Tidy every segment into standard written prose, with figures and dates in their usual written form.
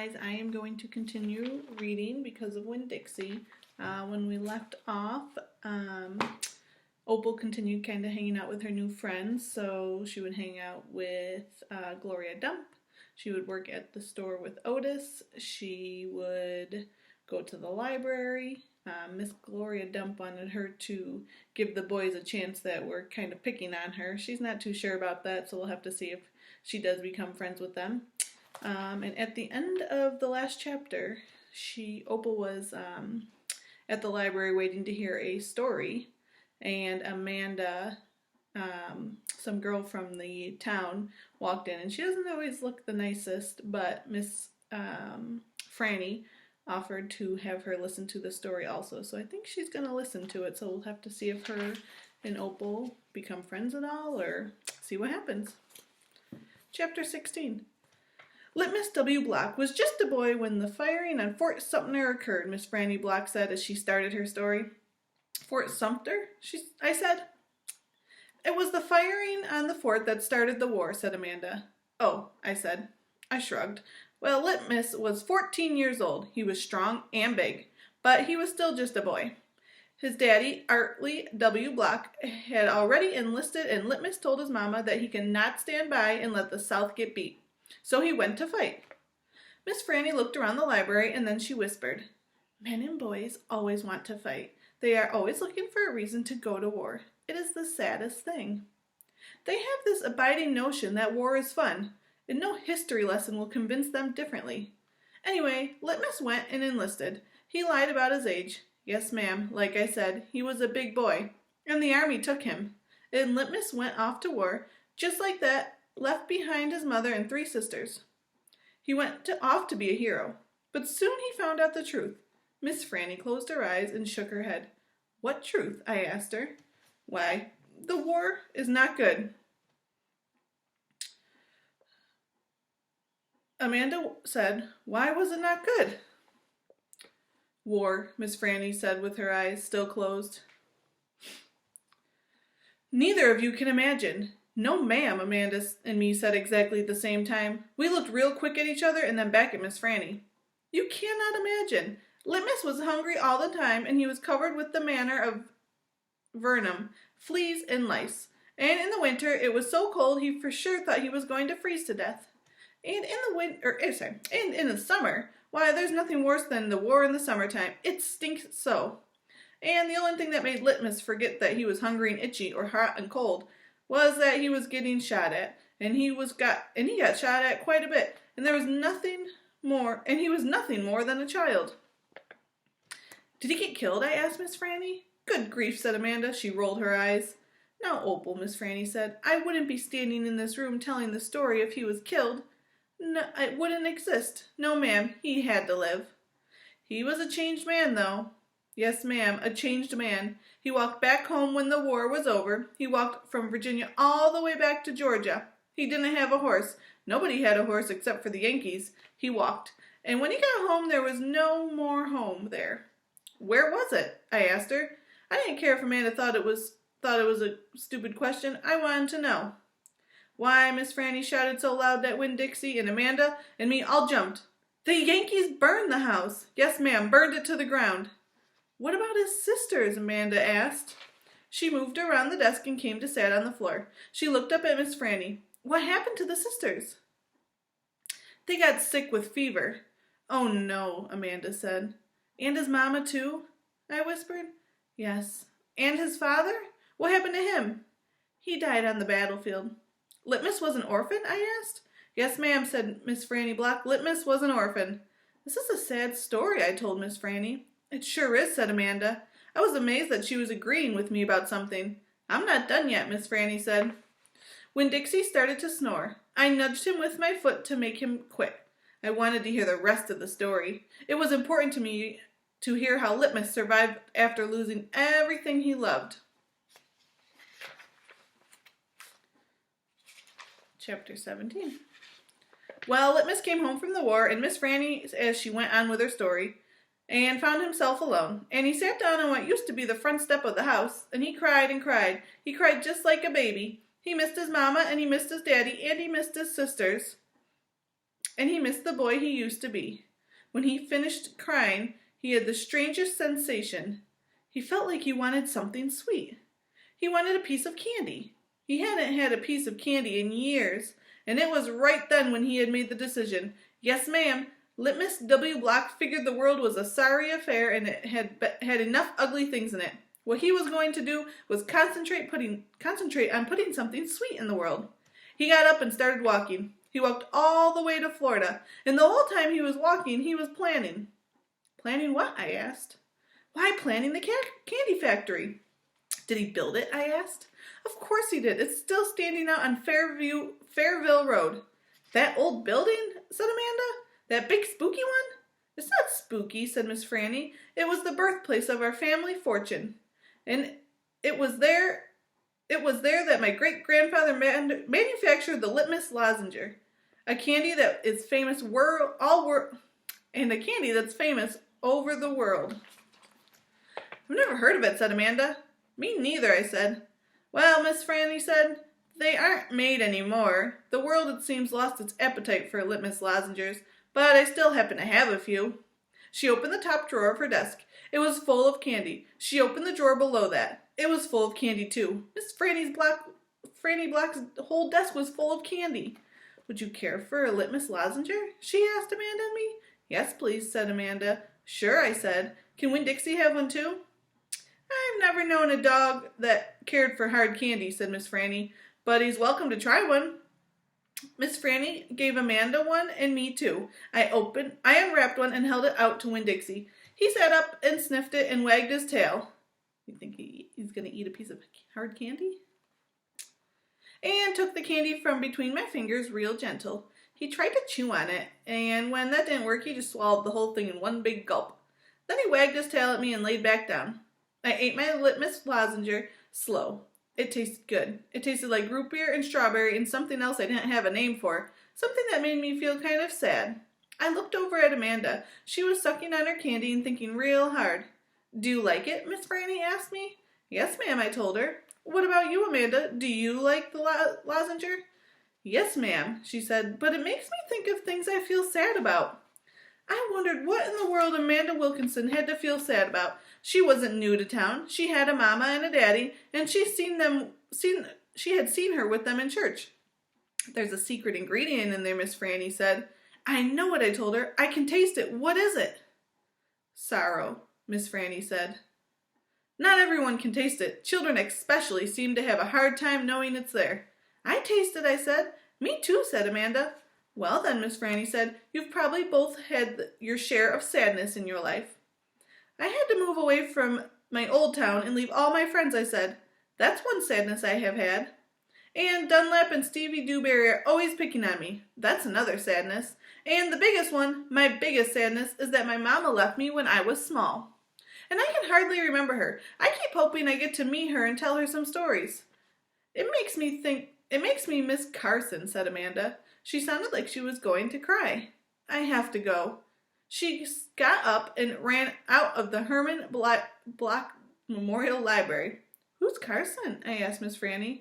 guys, I am going to continue reading because of Winn, Dixie. When we left off, Opal continued kind of hanging out with her new friends, so she would hang out with Gloria Dump. She would work at the store with Otis. She would go to the library. Miss Gloria Dump wanted her to give the boys a chance that were kind of picking on her. She's not too sure about that, so we'll have to see if she does become friends with them. And at the end of the last chapter, Opal was at the library waiting to hear a story, and Amanda, some girl from the town, walked in, and she doesn't always look the nicest, but Miss Franny offered to have her listen to the story also, so I think she's going to listen to it, so we'll have to see if her and Opal become friends at all, or see what happens. Chapter 16. Litmus W. Block was just a boy when the firing on Fort Sumter occurred, Miss Franny Block said as she started her story. Fort Sumter? I said. It was the firing on the fort that started the war, said Amanda. Oh, I said. I shrugged. Well, Litmus was 14 years old. He was strong and big, but he was still just a boy. His daddy, Artley W. Block, had already enlisted, and Litmus told his mama that he could not stand by and let the South get beat. So he went to fight. Miss Franny looked around the library, and then she whispered, Men and boys always want to fight. They are always looking for a reason to go to war. It is the saddest thing. They have this abiding notion that war is fun, and no history lesson will convince them differently. Anyway, Litmus went and enlisted. He lied about his age. Yes, ma'am, like I said, he was a big boy, and the army took him. And Litmus went off to war, just like that, left behind his mother and 3 sisters. He went off to be a hero, but soon he found out the truth. Miss Franny closed her eyes and shook her head. What truth? I asked her. Why, the war is not good. Amanda said, Why was it not good? War, Miss Franny said with her eyes still closed. Neither of you can imagine. No, ma'am, Amanda and me said exactly at the same time. We looked real quick at each other and then back at Miss Franny. You cannot imagine. Litmus was hungry all the time, and he was covered with the manner of venom, fleas, and lice. And in the winter, it was so cold he for sure thought he was going to freeze to death. And in the summer, why, there's nothing worse than the war in the summertime. It stinks so. And the only thing that made Litmus forget that he was hungry and itchy or hot and cold was that he was getting shot at, and he got shot at quite a bit, and he was nothing more than a child. Did he get killed? I asked Miss Franny. Good grief, said Amanda. She rolled her eyes. Now, Opal, Miss Franny said, I wouldn't be standing in this room telling the story if he was killed. No, it wouldn't exist. No, ma'am, he had to live. He was a changed man, though. Yes, ma'am, a changed man. He walked back home when the war was over. He walked from Virginia all the way back to Georgia. He didn't have a horse. Nobody had a horse except for the Yankees. He walked. And when he got home, there was no more home there. Where was it? I asked her. I didn't care if Amanda thought it was a stupid question. I wanted to know. Why, Miss Franny shouted so loud that Winn, Dixie, and Amanda and me all jumped. The Yankees burned the house. Yes, ma'am, burned it to the ground. What about his sisters? Amanda asked. She moved around the desk and came to sit on the floor. She looked up at Miss Franny. What happened to the sisters? They got sick with fever. Oh, no, Amanda said. And his mama, too? I whispered. Yes. And his father? What happened to him? He died on the battlefield. Litmus was an orphan? I asked. Yes, ma'am, said Miss Franny Block. Litmus was an orphan. This is a sad story, I told Miss Franny. It sure is, said Amanda. I was amazed that she was agreeing with me about something. I'm not done yet, Miss Franny said. When Dixie started to snore, I nudged him with my foot to make him quit. I wanted to hear the rest of the story. It was important to me to hear how Litmus survived after losing everything he loved. Chapter 17. Well, Litmus came home from the war, and Miss Franny, as she went on with her story, and found himself alone. And he sat down on what used to be the front step of the house, and he cried and cried. He cried just like a baby. He missed his mama, and he missed his daddy, and he missed his sisters. and he missed the boy he used to be. When he finished crying, he had the strangest sensation. He felt like he wanted something sweet. He wanted a piece of candy. He hadn't had a piece of candy in years, and it was right then when he had made the decision. Yes, ma'am, Litmus W. Block figured the world was a sorry affair and it had enough ugly things in it. What he was going to do was concentrate on putting something sweet in the world. He got up and started walking. He walked all the way to Florida, and the whole time he was walking, he was planning. Planning what? I asked. Why, planning the candy factory. Did he build it? I asked. Of course he did. It's still standing out on Fairville Road. That old building? Said Amanda. That big spooky one? It's not spooky, said Miss Franny. It was the birthplace of our family fortune. And it was there that my great-grandfather manufactured the Litmus lozenge, a candy that is famous over the world. I've never heard of it, said Amanda. Me neither, I said. Well, Miss Franny said, they aren't made anymore. The world, it seems, lost its appetite for Litmus lozenges, but I still happen to have a few. She opened the top drawer of her desk. It was full of candy. She opened the drawer below that. It was full of candy, too. Miss Franny Block's whole desk was full of candy. Would you care for a Litmus lozenge? She asked Amanda and me. Yes, please, said Amanda. Sure, I said. Can Winn Dixie have one, too? I've never known a dog that cared for hard candy, said Miss Franny, but he's welcome to try one. Miss Franny gave Amanda one and me too. I unwrapped one and held it out to Winn Dixie. He sat up and sniffed it and wagged his tail. You think he's going to eat a piece of hard candy? And took the candy from between my fingers real gentle. He tried to chew on it, and when that didn't work, he just swallowed the whole thing in one big gulp. Then he wagged his tail at me and laid back down. I ate my Litmus lozenge slow. It tasted good. It tasted like root beer and strawberry and something else I didn't have a name for. Something that made me feel kind of sad. I looked over at Amanda. She was sucking on her candy and thinking real hard. Do you like it? Miss Franny asked me. Yes, ma'am, I told her. What about you, Amanda? Do you like the lozenge? Yes, ma'am, she said, but it makes me think of things I feel sad about. I wondered what in the world Amanda Wilkinson had to feel sad about. She wasn't new to town. She had a mama and a daddy, and she had seen her with them in church. There's a secret ingredient in there, Miss Franny said. I know what I told her. I can taste it. What is it? Sorrow, Miss Franny said. Not everyone can taste it. Children especially seem to have a hard time knowing it's there. I taste it, I said. Me too, said Amanda. Well then, Miss Franny said, you've probably both had your share of sadness in your life. I had to move away from my old town and leave all my friends, I said. That's one sadness I have had. And Dunlap and Stevie Dewberry are always picking on me. That's another sadness. And the biggest one, my biggest sadness, is that my mama left me when I was small. And I can hardly remember her. I keep hoping I get to meet her and tell her some stories. It makes me miss Carson, said Amanda. She sounded like she was going to cry. I have to go. She got up and ran out of the Herman Block Memorial Library. Who's Carson? I asked Miss Franny.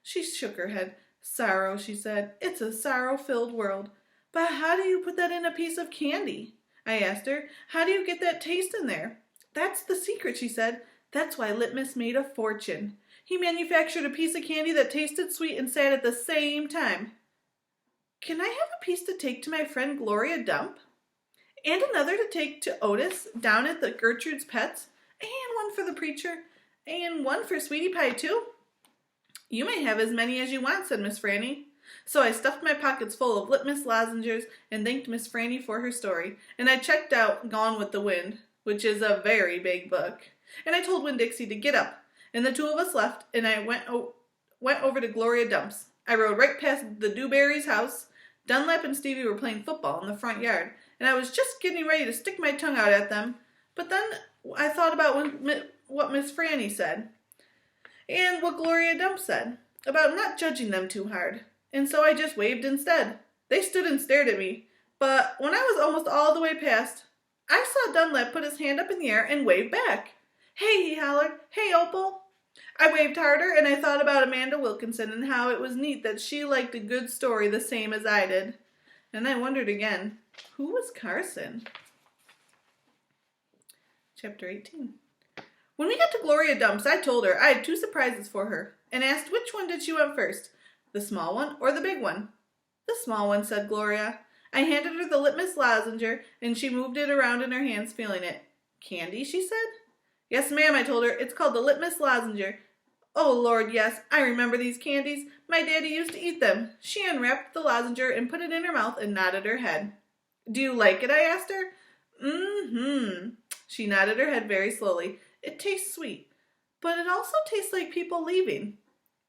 She shook her head. Sorrow, she said. It's a sorrow-filled world. But how do you put that in a piece of candy? I asked her. How do you get that taste in there? That's the secret, she said. That's why Litmus made a fortune. He manufactured a piece of candy that tasted sweet and sad at the same time. Can I have a piece to take to my friend Gloria Dump? And another to take to Otis down at the Gertrude's Pets? And one for the preacher? And one for Sweetie Pie, too? You may have as many as you want, said Miss Franny. So I stuffed my pockets full of Litmus lozenges and thanked Miss Franny for her story. And I checked out Gone with the Wind, which is a very big book. And I told Winn Dixie to get up. And the two of us left, and I went over to Gloria Dump's. I rode right past the Dewberry's house. Dunlap and Stevie were playing football in the front yard, and I was just getting ready to stick my tongue out at them. But then I thought about what Miss Franny said, and what Gloria Dump said, about not judging them too hard. And so I just waved instead. They stood and stared at me, but when I was almost all the way past, I saw Dunlap put his hand up in the air and wave back. Hey, he hollered. Hey, Opal. I waved harder, and I thought about Amanda Wilkinson and how it was neat that she liked a good story the same as I did. And I wondered again, who was Carson? Chapter 18. When we got to Gloria Dump's, I told her I had 2 surprises for her, and asked which one did she want first, the small one or the big one. The small one, said Gloria. I handed her the litmus lozenger, and she moved it around in her hands, feeling it. Candy, she said. Yes, ma'am, I told her. It's called the litmus lozenger. Oh, Lord, yes, I remember these candies. My daddy used to eat them. She unwrapped the lozenger and put it in her mouth and nodded her head. Do you like it? I asked her. Mm-hmm. She nodded her head very slowly. It tastes sweet, but it also tastes like people leaving.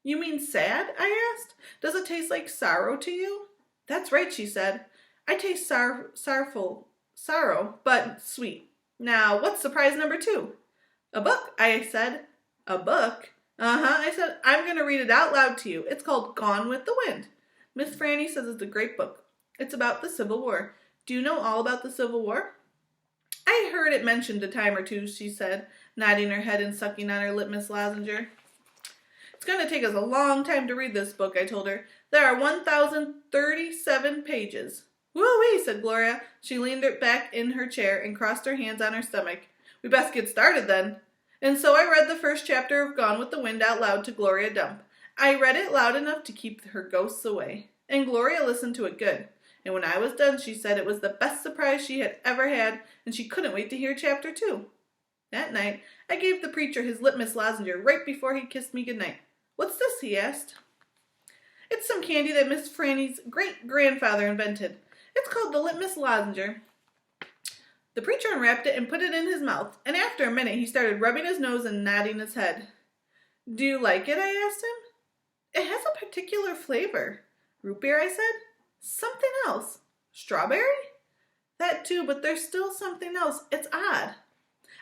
You mean sad? I asked. Does it taste like sorrow to you? That's right, she said. I taste sorrow, but sweet. Now, what's surprise number 2? A book, I said. A book? Uh-huh, I said. I'm going to read it out loud to you. It's called Gone with the Wind. Miss Franny says it's a great book. It's about the Civil War. Do you know all about the Civil War? I heard it mentioned a time or two, she said, nodding her head and sucking on her litmus lozenger. It's going to take us a long time to read this book, I told her. There are 1,037 pages. Woo-wee, said Gloria. She leaned back in her chair and crossed her hands on her stomach. We best get started then. And so I read the first chapter of Gone with the Wind out loud to Gloria Dump. I read it loud enough to keep her ghosts away. And Gloria listened to it good. And when I was done, she said it was the best surprise she had ever had, and she couldn't wait to hear chapter 2. That night, I gave the preacher his litmus lozenger right before he kissed me goodnight. What's this? He asked. It's some candy that Miss Franny's great-grandfather invented. It's called the litmus lozenger. The preacher unwrapped it and put it in his mouth, and after a minute he started rubbing his nose and nodding his head. Do you like it? I asked him. It has a particular flavor. Root beer, I said. Something else. Strawberry? That too, but there's still something else. It's odd.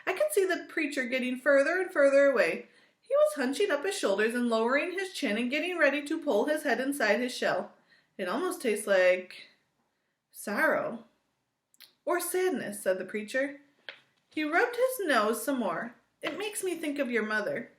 I could see the preacher getting further and further away. He was hunching up his shoulders and lowering his chin and getting ready to pull his head inside his shell. It almost tastes like sorrow. Or sadness, said the preacher. He rubbed his nose some more. It makes me think of your mother.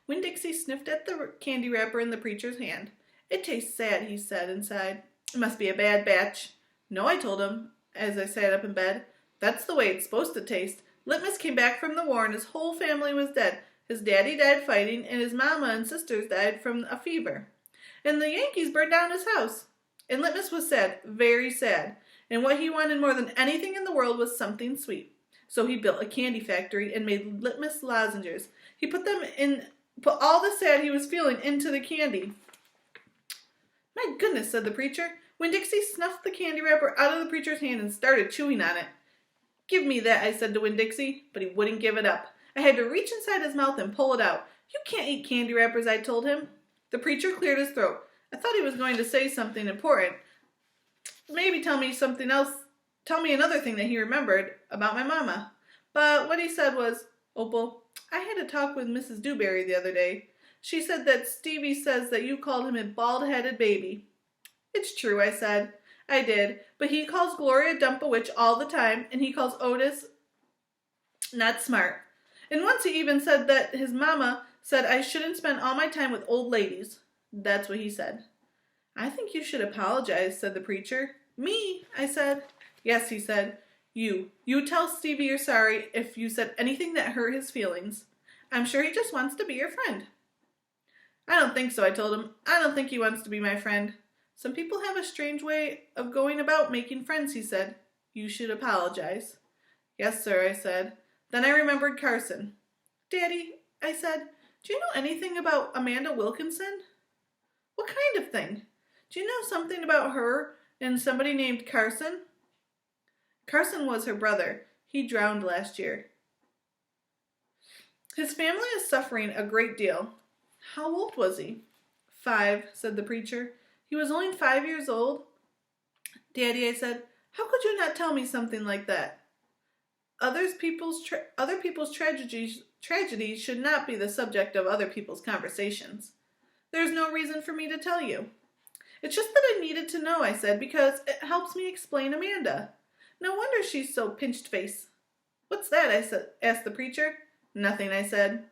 Winn Dixie sniffed at the candy wrapper in the preacher's hand. It tastes sad, he said inside. It must be a bad batch. No, I told him, as I sat up in bed. That's the way it's supposed to taste. Litmus came back from the war and his whole family was dead. His daddy died fighting and his mama and sisters died from a fever. And the Yankees burned down his house. And Litmus was sad, very sad. And what he wanted more than anything in the world was something sweet. So he built a candy factory and made litmus lozenges. He put all the sad he was feeling into the candy. My goodness, said the preacher. When Dixie snuffed the candy wrapper out of the preacher's hand and started chewing on it. Give me that, I said to Winn Dixie, but he wouldn't give it up. I had to reach inside his mouth and pull it out. You can't eat candy wrappers, I told him. The preacher cleared his throat. I thought he was going to say something important. Maybe tell me something else. Tell me another thing that he remembered about my mama. But what he said was, Opal, I had a talk with Mrs. Dewberry the other day. She said that Stevie says that you called him a bald-headed baby. It's true, I said. I did, but he calls Gloria Dump a witch all the time, and he calls Otis not smart. And once he even said that his mama said I shouldn't spend all my time with old ladies. That's what he said. I think you should apologize, said the preacher. Me, I said. Yes, he said. You tell Stevie you're sorry if you said anything that hurt his feelings. I'm sure he just wants to be your friend. I don't think so, I told him. I don't think he wants to be my friend. Some people have a strange way of going about making friends, he said. You should apologize. Yes, sir, I said. Then I remembered Carson. Daddy, I said, do you know anything about Amanda Wilkinson? What kind of thing? Do you know something about her and somebody named Carson? Carson was her brother. He drowned last year. His family is suffering a great deal. How old was he? 5, said the preacher. He was only 5 years old? Daddy, I said, how could you not tell me something like that? Other people's tragedies should not be the subject of other people's conversations. There's no reason for me to tell you. It's just that I needed to know, I said, because it helps me explain Amanda. No wonder she's so pinched-faced. What's that? asked the preacher. Nothing, I said.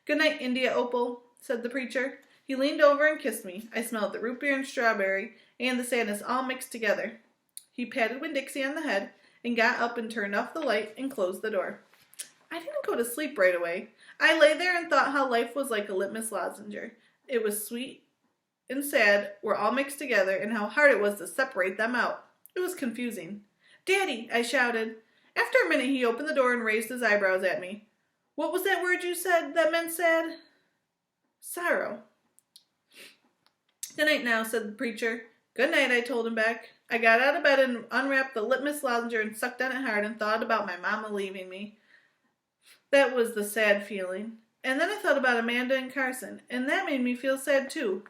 Good night, India Opal, said the preacher. He leaned over and kissed me. I smelled the root beer and strawberry and the sadness all mixed together. He patted Winn-Dixie on the head and got up and turned off the light and closed the door. I didn't go to sleep right away. I lay there and thought how life was like a litmus lozenge. It was sweet and sad were all mixed together and how hard it was to separate them out. It was confusing. "Daddy," I shouted. After a minute he opened the door and raised his eyebrows at me. "What was that word you said that meant sad?" "Sorrow." "Good night now," said the preacher. "Good night," I told him back. I got out of bed and unwrapped the litmus lozenge and sucked on it hard and thought about my mama leaving me. That was the sad feeling. And then I thought about Amanda and Carson, and that made me feel sad too.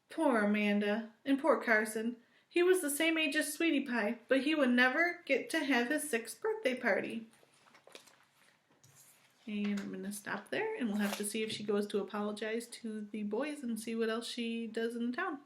Poor Amanda, and poor Carson. He was the same age as Sweetie Pie, but he would never get to have his 6th birthday party. And I'm going to stop there, and we'll have to see if she goes to apologize to the boys and see what else she does in the town.